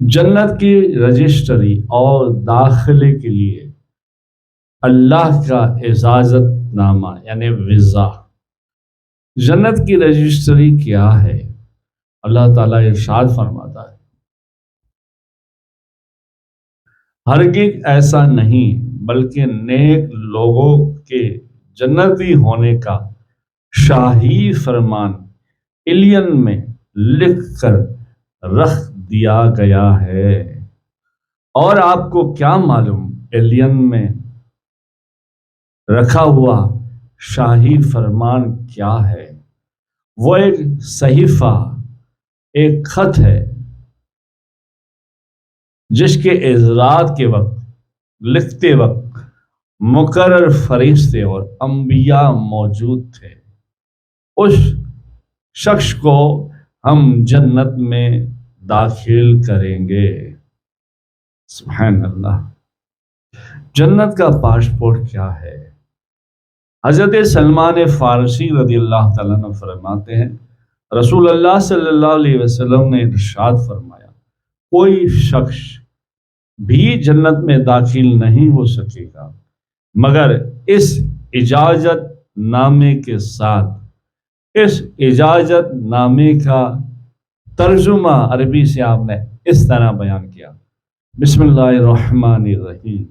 جنت کی رجسٹری اور داخلے کے لیے اللہ کا اجازت نامہ یعنی ویزا۔ جنت کی رجسٹری کیا ہے؟ اللہ تعالیٰ ارشاد فرماتا ہے، ہرگز ایسا نہیں بلکہ نیک لوگوں کے جنتی ہونے کا شاہی فرمان علین میں لکھ کر رکھ دیا گیا ہے۔ اور آپ کو کیا معلوم علین میں رکھا ہوا شاہی فرمان کیا ہے؟ وہ ایک صحیفہ، ایک خط ہے جس کے اجرات کے وقت، لکھتے وقت مقرر فرشتے اور انبیاء موجود تھے۔ اس شخص کو ہم جنت میں داخل کریں گے۔ سبحان اللہ۔ جنت کا پاسپورٹ کیا ہے؟ حضرت سلمان فارسی رضی اللہ تعالیٰ عنہ فرماتے ہیں، رسول اللہ صلی اللہ علیہ وسلم نے ارشاد فرمایا، کوئی شخص بھی جنت میں داخل نہیں ہو سکے گا مگر اس اجازت نامے کے ساتھ۔ اس اجازت نامے کا ترجمہ عربی سے آپ نے اس طرح بیان کیا، بسم اللہ الرحمن الرحیم،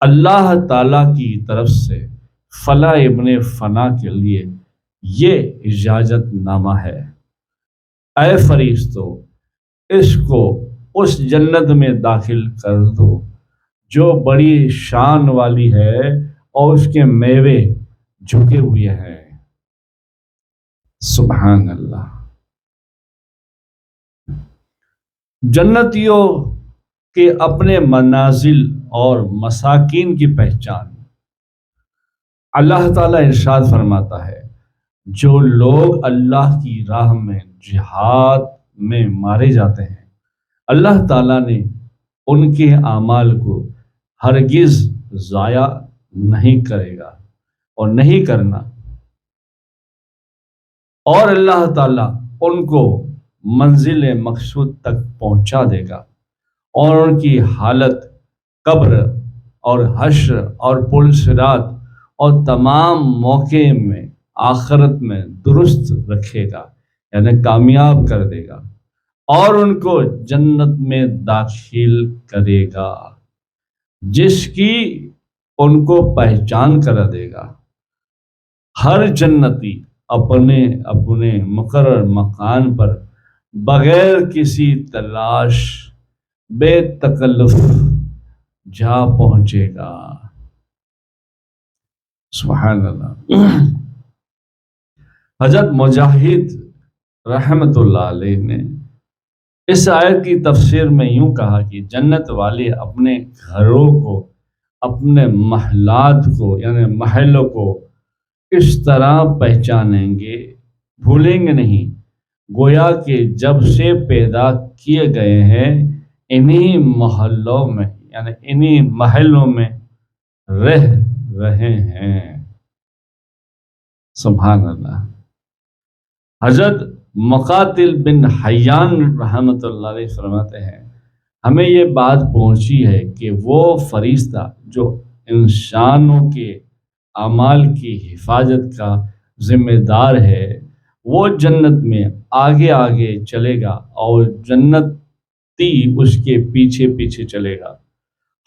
اللہ تعالیٰ کی طرف سے فلاں ابن فلاں کے لیے یہ اجازت نامہ ہے۔ اے فرشتو، اس کو اس جنت میں داخل کر دو جو بڑی شان والی ہے اور اس کے میوے جھکے ہوئے ہیں۔ سبحان اللہ۔ جنتیوں کے اپنے منازل اور مساکین کی پہچان۔ اللہ تعالیٰ ارشاد فرماتا ہے، جو لوگ اللہ کی راہ میں جہاد میں مارے جاتے ہیں، اللہ تعالیٰ نے ان کے اعمال کو ہرگز ضائع نہیں کرے گا اور نہیں کرنا، اور اللہ تعالیٰ ان کو منزل مقصود تک پہنچا دے گا، اور ان کی حالت قبر اور حشر اور پل صراط اور تمام موقع میں آخرت میں درست رکھے گا، یعنی کامیاب کر دے گا، اور ان کو جنت میں داخل کرے گا جس کی ان کو پہچان کرا دے گا۔ ہر جنتی اپنے اپنے مقرر مکان پر بغیر کسی تلاش، بے تکلف جا پہنچے گا۔ سبحان اللہ۔ حضرت مجاہد رحمت اللہ علیہ نے اس آیت کی تفسیر میں یوں کہا کہ جنت والے اپنے گھروں کو، اپنے محلات کو یعنی محلوں کو اس طرح پہچانیں گے، بھولیں گے نہیں، گویا کہ جب سے پیدا کیے گئے ہیں انہی محلوں میں یعنی انہی محلوں میں رہ رہے ہیں۔ سبحان اللہ۔ حضرت مقاتل بن حیان رحمۃ اللہ علیہ فرماتے ہیں، ہمیں یہ بات پہنچی ہے کہ وہ فرشتہ جو انسانوں کے اعمال کی حفاظت کا ذمہ دار ہے، وہ جنت میں آگے آگے چلے گا اور جنتی اس کے پیچھے پیچھے چلے گا،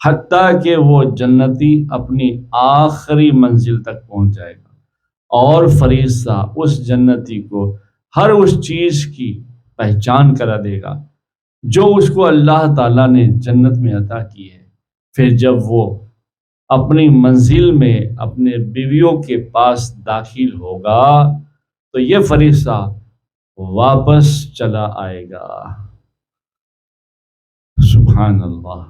حتیٰ کہ وہ جنتی اپنی آخری منزل تک پہنچ جائے گا، اور فرشتہ اس جنتی کو ہر اس چیز کی پہچان کرا دے گا جو اس کو اللہ تعالیٰ نے جنت میں عطا کی ہے۔ پھر جب وہ اپنی منزل میں اپنے بیویوں کے پاس داخل ہوگا تو یہ فرشتہ واپس چلا آئے گا۔ سبحان اللہ۔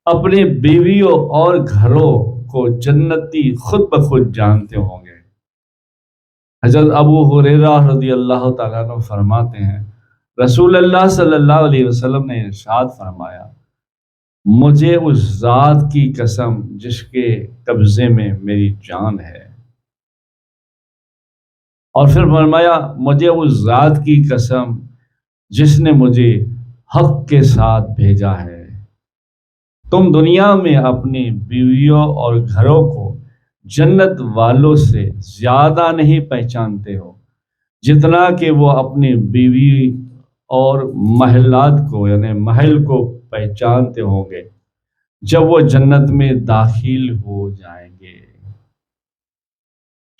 اپنے بیویوں اور گھروں کو جنتی خود بخود جانتے ہوں گے۔ حضرت ابو ہریرہ رضی اللہ تعالیٰ عنہ فرماتے ہیں، رسول اللہ صلی اللہ علیہ وسلم نے ارشاد فرمایا، مجھے اس ذات کی قسم جس کے قبضے میں میری جان ہے، اور پھر فرمایا مجھے اس ذات کی قسم جس نے مجھے حق کے ساتھ بھیجا ہے، تم دنیا میں اپنی بیویوں اور گھروں کو جنت والوں سے زیادہ نہیں پہچانتے ہو جتنا کہ وہ اپنی بیوی اور محلات کو یعنی محل کو پہچانتے ہوں گے جب وہ جنت میں داخل ہو جائیں گے۔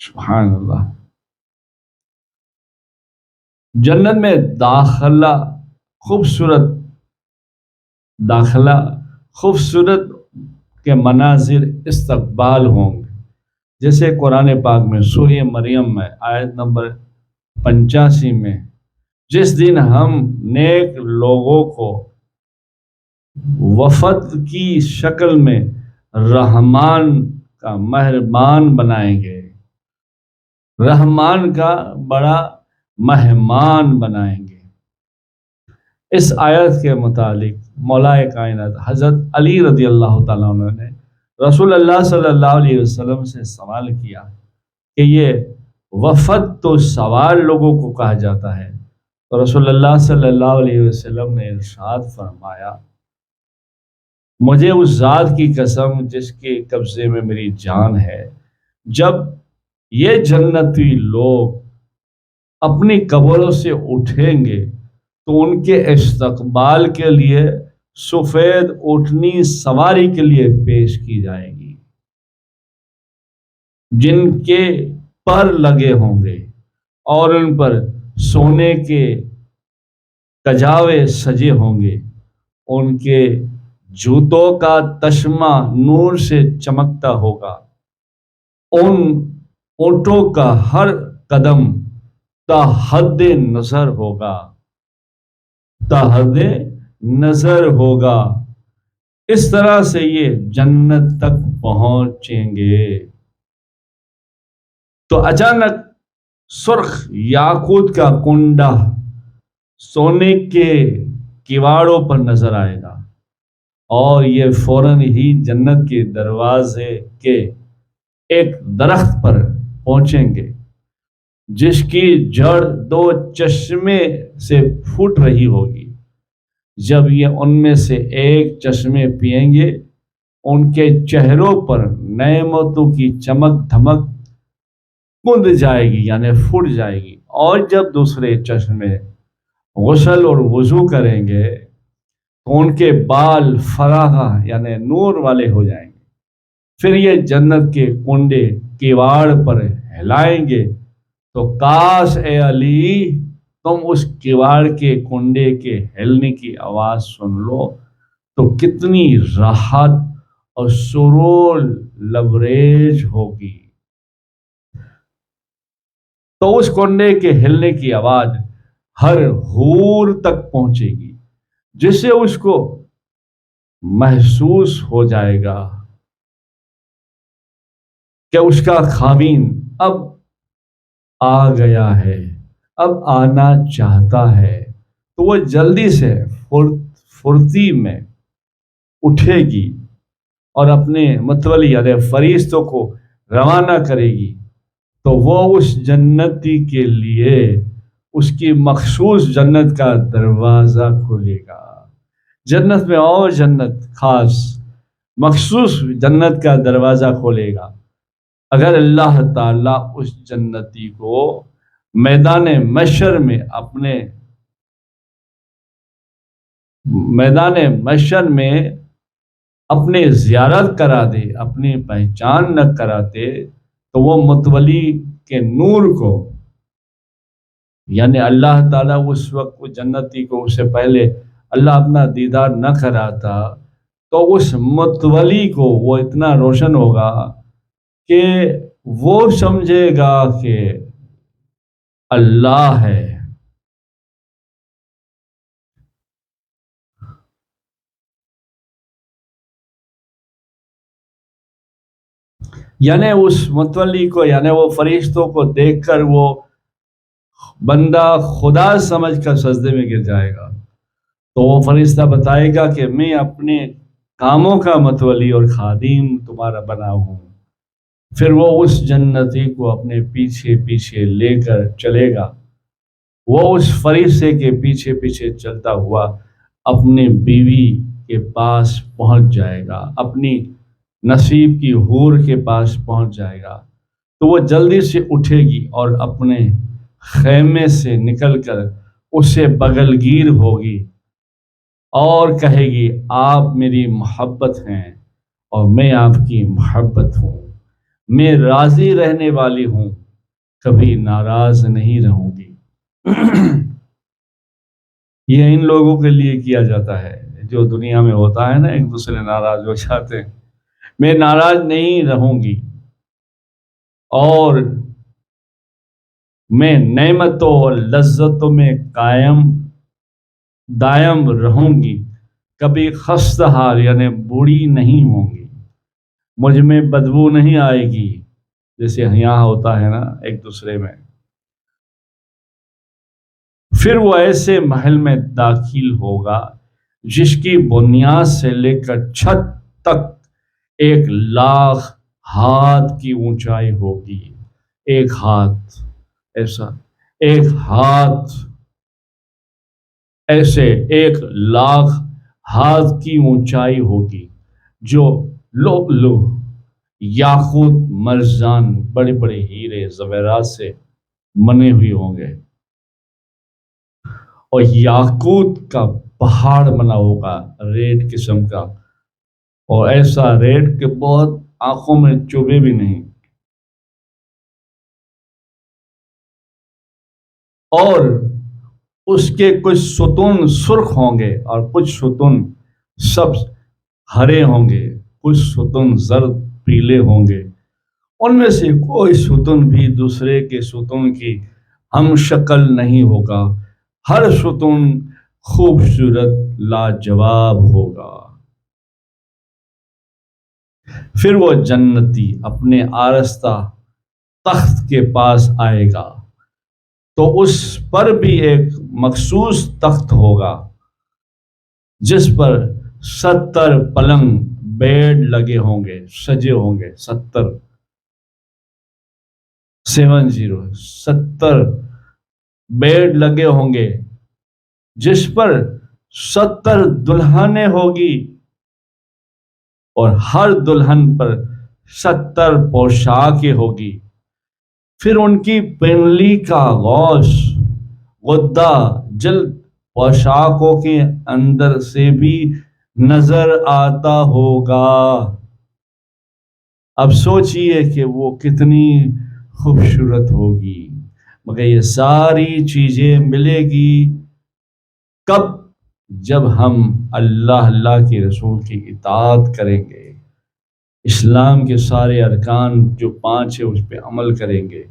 سبحان اللہ۔ جنت میں خوبصورت داخلہ خوبصورت کے مناظر استقبال ہوں گے، جیسے قرآن پاک میں سورہ مریم میں آیت نمبر 85 میں، جس دن ہم نیک لوگوں کو وفد کی شکل میں رحمان کا مہربان بنائیں گے، رحمان کا بڑا مہمان بنائیں گے۔ اس آیت کے متعلق مولا کائنات حضرت علی رضی اللہ تعالیٰ عنہ نے رسول اللہ صلی اللہ علیہ وسلم سے سوال کیا کہ یہ وفد تو سوال لوگوں کو کہا جاتا ہے، تو رسول اللہ صلی اللہ علیہ وسلم نے ارشاد فرمایا مجھے اس ذات کی قسم جس کے قبضے میں میری جان ہے، جب یہ جنتی لوگ اپنی قبروں سے اٹھیں گے تو ان کے استقبال کے لیے سفید اونٹنی سواری کے لیے پیش کی جائے گی، جن کے پر لگے ہوں گے اور ان پر سونے کے کجاوے سجے ہوں گے، ان کے جوتوں کا تشمہ نور سے چمکتا ہوگا، ان اونٹوں کا ہر قدم تا حد نظر ہوگا، اس طرح سے یہ جنت تک پہنچیں گے۔ تو اچانک سرخ یاقوت کا کنڈا سونے کے کواڑوں پر نظر آئے گا، اور یہ فوراً ہی جنت کے دروازے کے ایک درخت پر پہنچیں گے جس کی جڑ 2 چشمے سے پھوٹ رہی ہوگی۔ جب یہ ان میں سے ایک چشمے پئیں گے، ان کے چہروں پر نعمتوں کی چمک دھمک کند جائے گی یعنی پھوٹ جائے گی، اور جب دوسرے چشمے غسل اور وضو کریں گے تو ان کے بال فراغا یعنی نور والے ہو جائیں گے۔ پھر یہ جنت کے کنڈے کیواڑ پر ہلائیں گے تو کاش اے علی تم اس کیواڑ کے کنڈے کے ہلنے کی آواز سن لو تو کتنی راحت اور سرور لبریز ہوگی۔ تو اس کنڈے کے ہلنے کی آواز ہر حور تک پہنچے گی، جس سے اس کو محسوس ہو جائے گا کہ اس کا خاوند اب آ گیا ہے، اب آنا چاہتا ہے، تو وہ جلدی سے پھرتی میں اٹھے گی اور اپنے متولی یعنی فرشتوں کو روانہ کرے گی، تو وہ اس جنتی کے لیے اس کی مخصوص جنت کا دروازہ کھولے گا۔ جنت میں اور جنت خاص مخصوص جنت کا دروازہ کھولے گا۔ اگر اللہ تعالیٰ اس جنتی کو میدان محشر میں اپنے زیارت کرا دے، اپنی پہچان نہ کراتے، تو وہ متولی کے نور کو یعنی اللہ تعالیٰ اس وقت وہ جنتی کو اس سے پہلے اللہ اپنا دیدار نہ کراتا تو اس متولی کو وہ اتنا روشن ہوگا کہ وہ سمجھے گا کہ اللہ ہے۔ یعنی اس متولی کو یعنی وہ فرشتوں کو دیکھ کر وہ بندہ خدا سمجھ کر سجدے میں گر جائے گا، تو وہ فرشتہ بتائے گا کہ میں اپنے کاموں کا متولی اور خادم تمہارا بنا ہوں، پھر وہ اس جنتی کو اپنے پیچھے پیچھے لے کر چلے گا، وہ اس فرشتے کے پیچھے پیچھے چلتا ہوا اپنے بیوی کے پاس پہنچ جائے گا، اپنی نصیب کی حور کے پاس پہنچ جائے گا، تو وہ جلدی سے اٹھے گی اور اپنے خیمے سے نکل کر اسے بغل گیر ہوگی اور کہے گی آپ میری محبت ہیں اور میں آپ کی محبت ہوں، میں راضی رہنے والی ہوں، کبھی ناراض نہیں رہوں گی۔ یہ ان لوگوں کے لیے کیا جاتا ہے جو دنیا میں ہوتا ہے نا، ایک دوسرے ناراض ہو جاتے ہیں، میں ناراض نہیں رہوں گی اور میں نعمتوں اور لذتوں میں قائم دائم رہوں گی، کبھی خستہ حال یعنی بوڑھی نہیں ہوں گی، مجھ میں بدبو نہیں آئے گی جیسے یہاں ہوتا ہے نا ایک دوسرے میں۔ پھر وہ ایسے محل میں داخل ہوگا جس کی بنیاد سے لے کر چھت تک 1,00,000 ہاتھ کی اونچائی ہوگی، ایک ہاتھ ایسا، ایک ہاتھ ایسے 1,00,000 ہاتھ کی اونچائی ہوگی، جو لؤلؤ یاقوت مرجان بڑے بڑے ہیرے زیورات سے بنے ہوئے ہوں گے، اور یاقوت کا پہاڑ بنا ہوگا ریڈ قسم کا، اور ایسا ریڈ کہ بہت آنکھوں میں چبھے بھی نہیں، اور اس کے کچھ ستون سرخ ہوں گے اور کچھ ستون سبز ہرے ہوں گے، کچھ ستون زرد پیلے ہوں گے، ان میں سے کوئی ستون بھی دوسرے کے ستون کی ہم شکل نہیں ہوگا، ہر ستون خوبصورت لاجواب ہوگا۔ پھر وہ جنتی اپنے آرستہ تخت کے پاس آئے گا تو اس پر بھی ایک مخصوص تخت ہوگا جس پر 70 پلنگ بیڈ لگے ہوں گے، سجے ہوں گے، 70 بیڈ لگے ہوں گے، جس پر 70 دلہنیں ہوگی اور ہر دلہن پر 70 پوشاکیں ہوگی۔ پھر ان کی پنڈلی کا غوث غدہ جلد پوشاکوں کے اندر سے بھی نظر آتا ہوگا۔ اب سوچئے کہ وہ کتنی خوبصورت ہوگی، مگر یہ ساری چیزیں ملے گی کب؟ جب ہم اللہ کے رسول کی اطاعت کریں گے، اسلام کے سارے ارکان جو 5 ہیں اس پہ عمل کریں گے،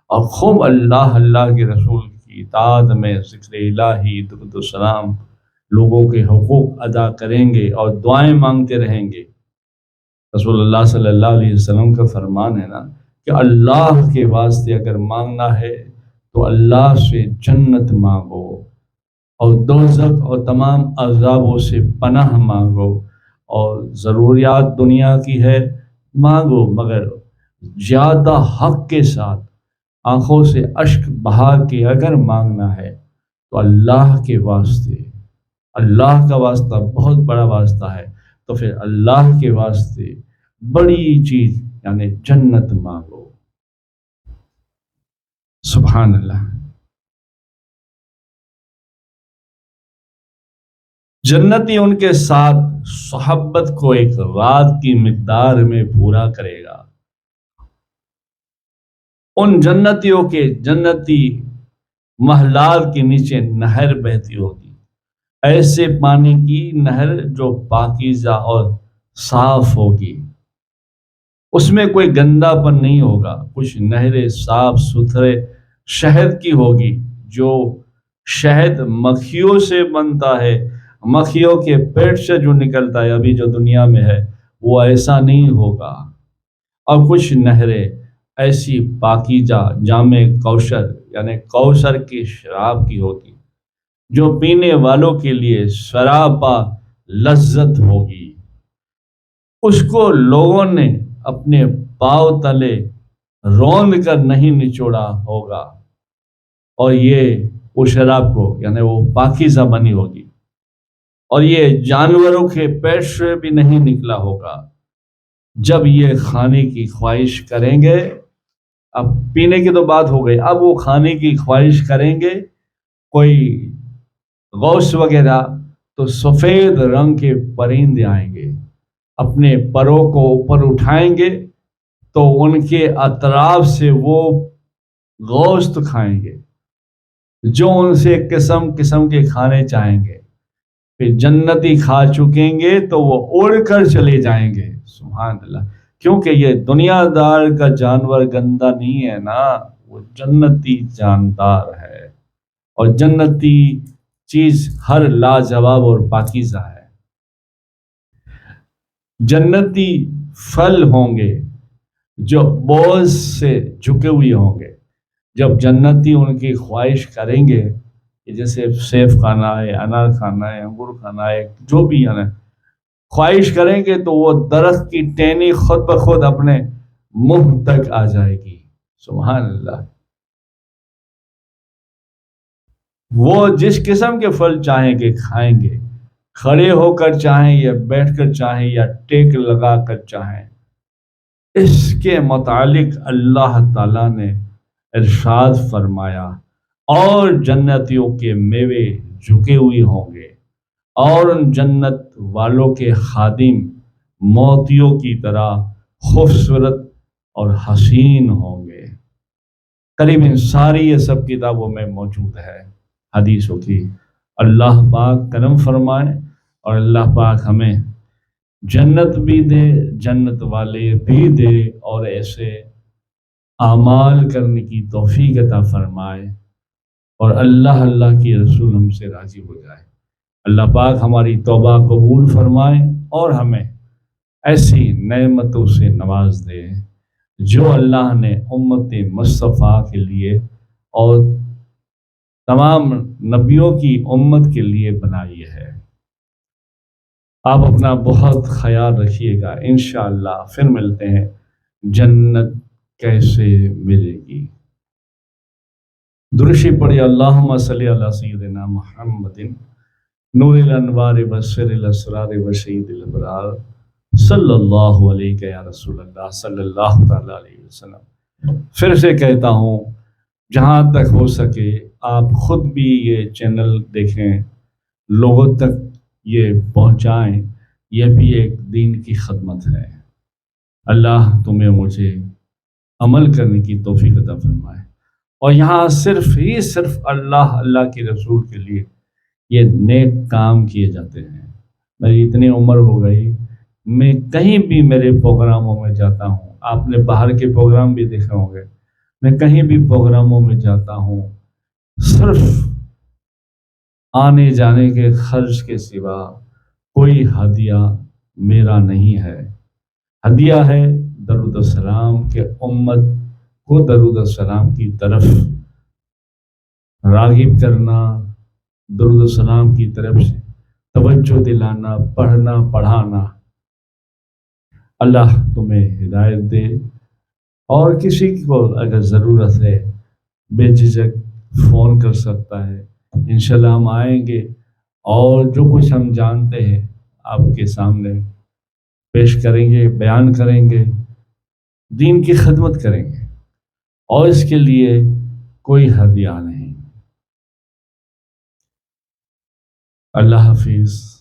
اور خوب اللہ کے رسول کی اطاعت میں ذکر الہی، درود و سلام، لوگوں کے حقوق ادا کریں گے اور دعائیں مانگتے رہیں گے۔ رسول اللہ صلی اللہ علیہ وسلم کا فرمان ہے نا کہ اللہ کے واسطے اگر مانگنا ہے تو اللہ سے جنت مانگو اور دوزخ اور تمام عذابوں سے پناہ مانگو، اور ضروریات دنیا کی ہے مانگو، مگر زیادہ حق کے ساتھ آنکھوں سے اشک بہا کے اگر مانگنا ہے تو اللہ کے واسطے، اللہ کا واسطہ بہت بڑا واسطہ ہے، تو پھر اللہ کے واسطے بڑی چیز یعنی جنت مانگو۔ سبحان اللہ۔ جنتی ان کے ساتھ صحبت کو ایک رات کی مقدار میں پورا کرے گا۔ ان جنتیوں کے جنتی محلات کے نیچے نہر بہتی ہوگی، ایسے پانی کی نہر جو پاکیزہ اور صاف ہوگی، اس میں کوئی گندا پن نہیں ہوگا، کچھ نہریں صاف ستھرے شہد کی ہوگی، جو شہد مکھیوں سے بنتا ہے، مکھیوں کے پیٹ سے جو نکلتا ہے ابھی جو دنیا میں ہے وہ ایسا نہیں ہوگا، اور کچھ نہریں ایسی پاکیزہ جامع کوثر یعنی کوثر کی شراب کی ہوگی، جو پینے والوں کے لیے سراپا لذت ہوگی، اس کو لوگوں نے اپنے پاؤں تلے روند کر نہیں نچوڑا ہوگا، اور یہ وہ شراب کو یعنی وہ پاکیزہ بنی ہوگی، اور یہ جانوروں کے پیٹ سے بھی نہیں نکلا ہوگا۔ جب یہ کھانے کی خواہش کریں گے، اب پینے کی تو بات ہو گئی، اب وہ کھانے کی خواہش کریں گے کوئی گوشت وغیرہ، تو سفید رنگ کے پرندے آئیں گے، اپنے پروں کو اوپر اٹھائیں گے تو ان کے اطراف سے وہ گوشت کھائیں گے جو ان سے قسم قسم کے کھانے چاہیں گے۔ پھر جنتی کھا چکیں گے تو وہ اڑ کر چلے جائیں گے۔ سبحان اللہ، کیونکہ یہ دنیا دار کا جانور گندا نہیں ہے نا، وہ جنتی جاندار ہے، اور جنتی چیز ہر لاجواب اور پاکیزہ ہے۔ جنتی پھل ہوں گے جو بوجھ سے جھکے ہوئے ہوں گے۔ جب جنتی ان کی خواہش کریں گے کہ جیسے سیب کھانا ہے، انار کھانا ہے، انگور کھانا ہے، جو بھی ہے خواہش کریں گے تو وہ درخت کی ٹہنی خود بخود اپنے منہ تک آ جائے گی۔ سبحان اللہ، وہ جس قسم کے پھل چاہیں گے کھائیں گے، کھڑے ہو کر چاہیں یا بیٹھ کر چاہیں یا ٹیک لگا کر چاہیں۔ اس کے متعلق اللہ تعالیٰ نے ارشاد فرمایا، اور جنتیوں کے میوے جھکے ہوئے ہوں گے، اور ان جنت والوں کے خادم موتیوں کی طرح خوبصورت اور حسین ہوں گے۔ قریب ان ساری یہ سب کتابوں میں موجود ہے حدیثوں کی۔ اللہ پاک کرم فرمائے، اور اللہ پاک ہمیں جنت بھی دے، جنت والے بھی دے، اور ایسے اعمال کرنے کی توفیق عطا فرمائے، اور اللہ کی رسول ہم سے راضی ہو جائے۔ اللہ پاک ہماری توبہ قبول فرمائے، اور ہمیں ایسی نعمتوں سے نواز دے جو اللہ نے امت مصطفیٰ کے لیے اور تمام نبیوں کی امت کے لیے بنائی ہے۔ آپ اپنا بہت خیال رکھیے گا، انشاءاللہ پھر ملتے ہیں۔ جنت کیسے ملے گی؟ درشی پڑھی، اللہم صلی علی سیدنا محمد نور الانوار بصر الاسرار وشید الابرار صلی اللہ علیہ یا رسول اللہ صلی اللہ تعالی علیہ وسلم۔ پھر سے کہتا ہوں، جہاں تک ہو سکے آپ خود بھی یہ چینل دیکھیں، لوگوں تک یہ پہنچائیں، یہ بھی ایک دین کی خدمت ہے۔ اللہ تمہیں مجھے عمل کرنے کی توفیق عطا فرمائے، اور یہاں صرف اللہ کے رسول کے لیے یہ نیک کام کیے جاتے ہیں۔ میری اتنی عمر ہو گئی، میں کہیں بھی میرے پروگراموں میں جاتا ہوں، آپ نے باہر کے پروگرام بھی دیکھے ہوں گے، میں کہیں بھی پروگراموں میں جاتا ہوں، صرف آنے جانے کے خرچ کے سوا کوئی ہدیہ میرا نہیں ہے۔ ہدیہ ہے درود السلام کہ امت کو درود السلام کی طرف راغب کرنا، درود السلام کی طرف سے توجہ دلانا، پڑھنا پڑھانا۔ اللہ تمہیں ہدایت دے، اور کسی کو اگر ضرورت ہے بے جھجک فون کر سکتا ہے، انشاءاللہ ہم آئیں گے، اور جو کچھ ہم جانتے ہیں آپ کے سامنے پیش کریں گے، بیان کریں گے، دین کی خدمت کریں گے، اور اس کے لیے کوئی ہدیہ نہیں۔ اللہ حافظ۔